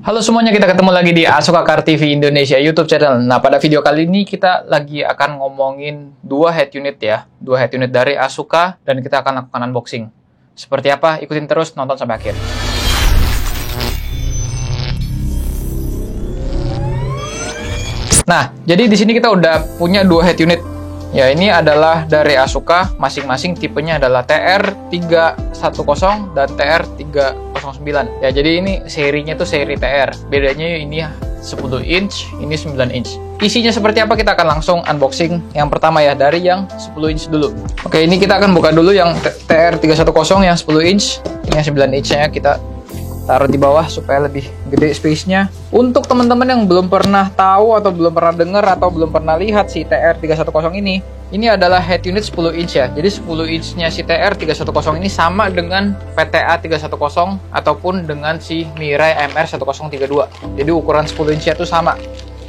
Halo semuanya, kita ketemu lagi di Asuka Car TV Indonesia YouTube channel. Nah, pada video kali ini kita lagi akan ngomongin dua head unit ya. Dua head unit dari Asuka dan kita akan lakukan unboxing. Seperti apa? Ikutin terus, nonton sampai akhir. Nah, jadi di sini kita udah punya dua head unit. Ya, ini adalah dari Asuka, masing-masing tipenya adalah TR310 dan TR309. Ya, jadi ini serinya tuh seri TR. Bedanya ini 10 inch, ini 9 inch. Isinya seperti apa kita akan langsung unboxing. Yang pertama ya, dari yang 10 inch dulu. Oke, ini kita akan buka dulu yang TR310 yang 10 inch. Ini yang 9 inch-nya kita taruh di bawah supaya lebih gede space-nya. Untuk teman-teman yang belum pernah tahu atau belum pernah dengar atau belum pernah lihat si TR310 ini adalah head unit 10 inch ya. Jadi 10 inch-nya si TR310 ini sama dengan PTA 310 ataupun dengan si Mirai MR1032. Jadi ukuran 10 inch-nya itu sama.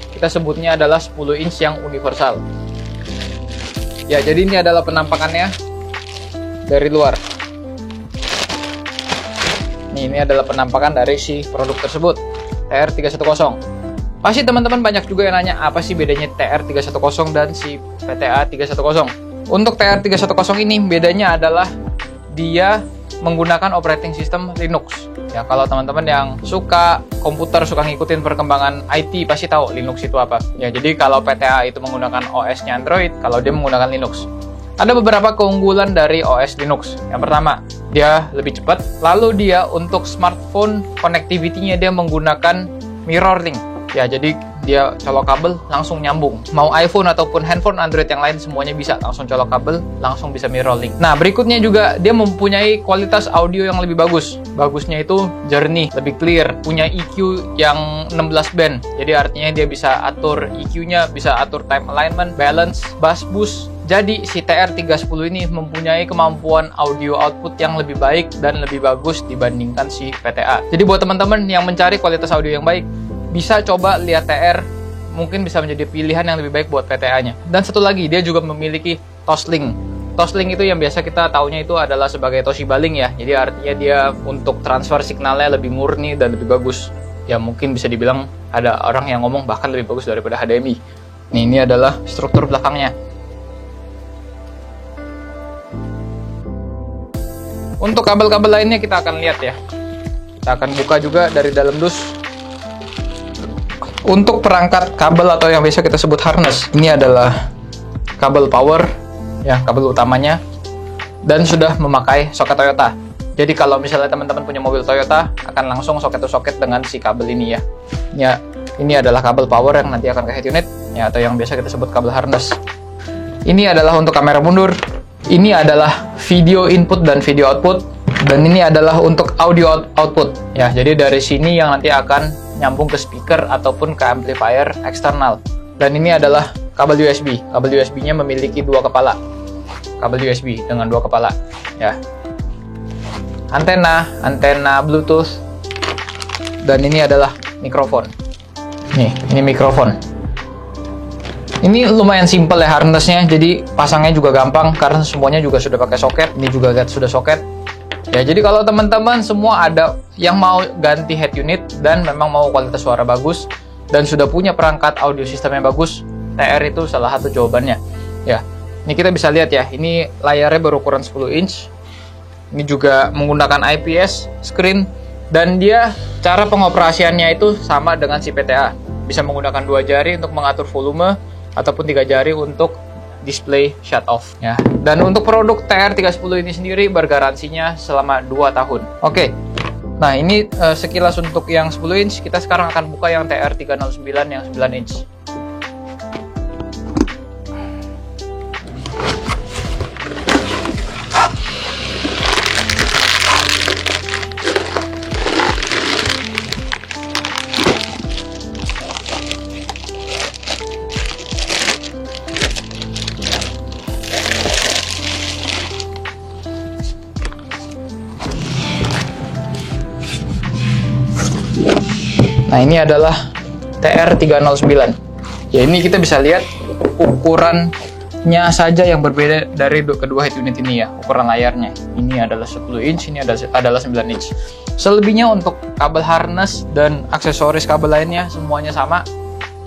Kita sebutnya adalah 10 inch yang universal. Ya, jadi ini adalah penampakannya dari luar. Ini adalah penampakan dari si produk tersebut, TR310. Pasti teman-teman banyak juga yang nanya, apa sih bedanya TR310 dan si PTA 310? Untuk TR310 ini bedanya adalah dia menggunakan operating system Linux. Ya, kalau teman-teman yang suka komputer, suka ngikutin perkembangan IT, pasti tahu Linux itu apa. Ya, jadi kalau PTA itu menggunakan OS-nya Android, kalau dia menggunakan Linux. Ada beberapa keunggulan dari OS Linux. Yang pertama, dia lebih cepat. Lalu dia untuk smartphone connectivity-nya dia menggunakan mirroring. Ya, jadi dia colok kabel langsung nyambung. Mau iPhone ataupun handphone Android yang lain semuanya bisa langsung colok kabel, langsung bisa mirroring. Nah, berikutnya juga dia mempunyai kualitas audio yang lebih bagus. Bagusnya itu jernih, lebih clear, punya EQ yang 16 band. Jadi artinya dia bisa atur EQ-nya, bisa atur time alignment, balance, bass boost. Jadi si TR310 ini mempunyai kemampuan audio output yang lebih baik dan lebih bagus dibandingkan si PTA. Jadi buat teman-teman yang mencari kualitas audio yang baik, bisa coba lihat TR, mungkin bisa menjadi pilihan yang lebih baik buat PTA-nya. Dan satu lagi, dia juga memiliki Toslink. Toslink itu yang biasa kita taunya itu adalah sebagai Toshiba Link ya. Jadi artinya dia untuk transfer signalnya lebih murni dan lebih bagus. Ya mungkin bisa dibilang ada orang yang ngomong bahkan lebih bagus daripada HDMI. Nih, ini adalah struktur belakangnya. Untuk kabel-kabel lainnya kita akan lihat ya. Kita akan buka juga dari dalam dus. Untuk perangkat kabel atau yang biasa kita sebut harness, ini adalah kabel power ya, kabel utamanya, dan sudah memakai soket Toyota. Jadi kalau misalnya teman-teman punya mobil Toyota, akan langsung soket to soket dengan si kabel ini ya. Ya, ini adalah kabel power yang nanti akan ke head unit ya, atau yang biasa kita sebut kabel harness. Ini adalah untuk kamera mundur. Ini adalah video input dan video output, dan ini adalah untuk audio output ya. Jadi dari sini yang nanti akan nyambung ke speaker ataupun ke amplifier eksternal. Dan ini adalah kabel USB. Kabel USB-nya memiliki dua kepala. Kabel USB dengan dua kepala ya. Antena Bluetooth, dan ini adalah mikrofon. Nih, ini mikrofon. Ini lumayan simple ya harnessnya, jadi pasangnya juga gampang karena semuanya juga sudah pakai soket. Ini juga sudah soket. Ya, jadi kalau teman-teman semua ada yang mau ganti head unit dan memang mau kualitas suara bagus dan sudah punya perangkat audio sistem yang bagus, TR itu salah satu jawabannya. Ya, ini kita bisa lihat ya, ini layarnya berukuran 10 inch. Ini juga menggunakan IPS screen, dan dia cara pengoperasiannya itu sama dengan si PTA. Bisa menggunakan 2 jari untuk mengatur volume ataupun 3 jari untuk display shut off ya. Dan untuk produk TR310 ini sendiri bergaransinya selama 2 tahun. Oke. Nah, ini sekilas untuk yang 10 inch. Kita sekarang akan buka yang TR309 yang 9 inch. Nah, ini adalah TR309. Ya, ini kita bisa lihat ukurannya saja yang berbeda dari kedua head unit ini ya. Ukuran layarnya. Ini adalah 10 inch, ini adalah 9 inch. Selebihnya untuk kabel harness dan aksesoris kabel lainnya semuanya sama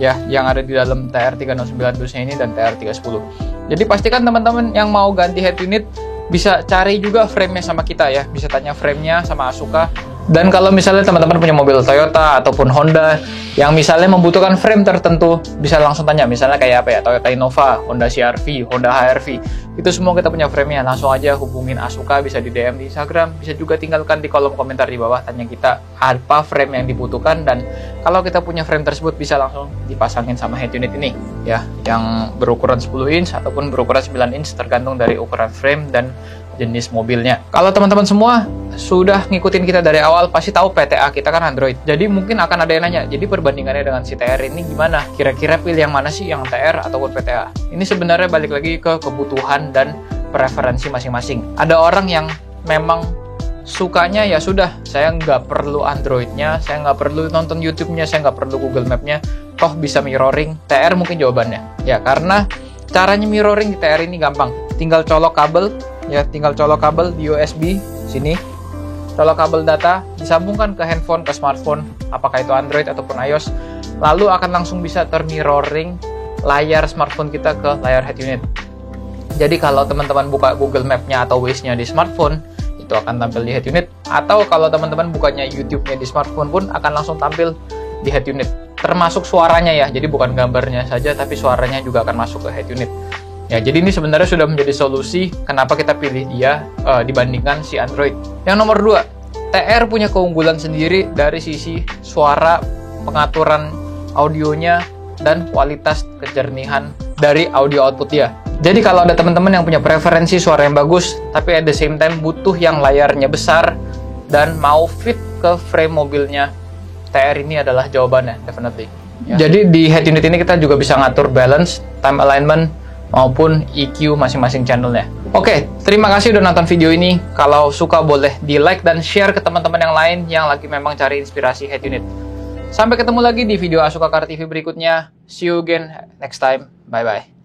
ya, yang ada di dalam TR309 dusnya ini dan TR310. Jadi pastikan teman-teman yang mau ganti head unit bisa cari juga frame-nya sama kita ya, bisa tanya frame-nya sama Asuka. Dan kalau misalnya teman-teman punya mobil Toyota ataupun Honda yang misalnya membutuhkan frame tertentu, bisa langsung tanya, misalnya kayak apa ya, Toyota Innova, Honda CR-V, Honda HR-V, itu semua kita punya frame-nya. Langsung aja hubungin Asuka, bisa di DM di Instagram, bisa juga tinggalkan di kolom komentar di bawah, tanya kita apa frame yang dibutuhkan, dan kalau kita punya frame tersebut bisa langsung dipasangin sama head unit ini ya, yang berukuran 10 inch ataupun berukuran 9 inch tergantung dari ukuran frame dan jenis mobilnya. Kalau teman-teman semua sudah ngikutin kita dari awal, pasti tahu PTA kita kan Android. Jadi mungkin akan ada yang nanya, jadi perbandingannya dengan si TR ini gimana? Kira-kira pilih yang mana sih, yang TR ataupun PTA? Ini sebenarnya balik lagi ke kebutuhan dan preferensi masing-masing. Ada orang yang memang sukanya ya sudah, saya nggak perlu Androidnya, saya nggak perlu nonton YouTube-nya, saya nggak perlu Google Map-nya, toh bisa mirroring. TR mungkin jawabannya. Ya karena caranya mirroring di TR ini gampang. Tinggal colok kabel, ya tinggal colok kabel di USB sini, colok kabel data, disambungkan ke handphone, ke smartphone, apakah itu Android ataupun iOS, lalu akan langsung bisa termirroring layar smartphone kita ke layar head unit. Jadi kalau teman-teman buka Google Map-nya atau Waze-nya di smartphone, itu akan tampil di head unit, atau kalau teman-teman bukanya YouTube-nya di smartphone pun akan langsung tampil di head unit, termasuk suaranya ya, jadi bukan gambarnya saja tapi suaranya juga akan masuk ke head unit. Ya, jadi ini sebenarnya sudah menjadi solusi kenapa kita pilih dia dibandingkan si Android. Yang nomor 2, TR punya keunggulan sendiri dari sisi suara, pengaturan audionya, dan kualitas kejernihan dari audio output dia. Jadi kalau ada teman-teman yang punya preferensi suara yang bagus, tapi at the same time butuh yang layarnya besar dan mau fit ke frame mobilnya, TR ini adalah jawabannya, definitely. Ya. Jadi di head unit ini kita juga bisa ngatur balance, time alignment, maupun EQ masing-masing channelnya. Oke, terima kasih udah nonton video ini. Kalau suka boleh di like dan share ke teman-teman yang lain yang lagi memang cari inspirasi head unit. Sampai ketemu lagi di video Asuka Car TV berikutnya. See you again next time. Bye-bye.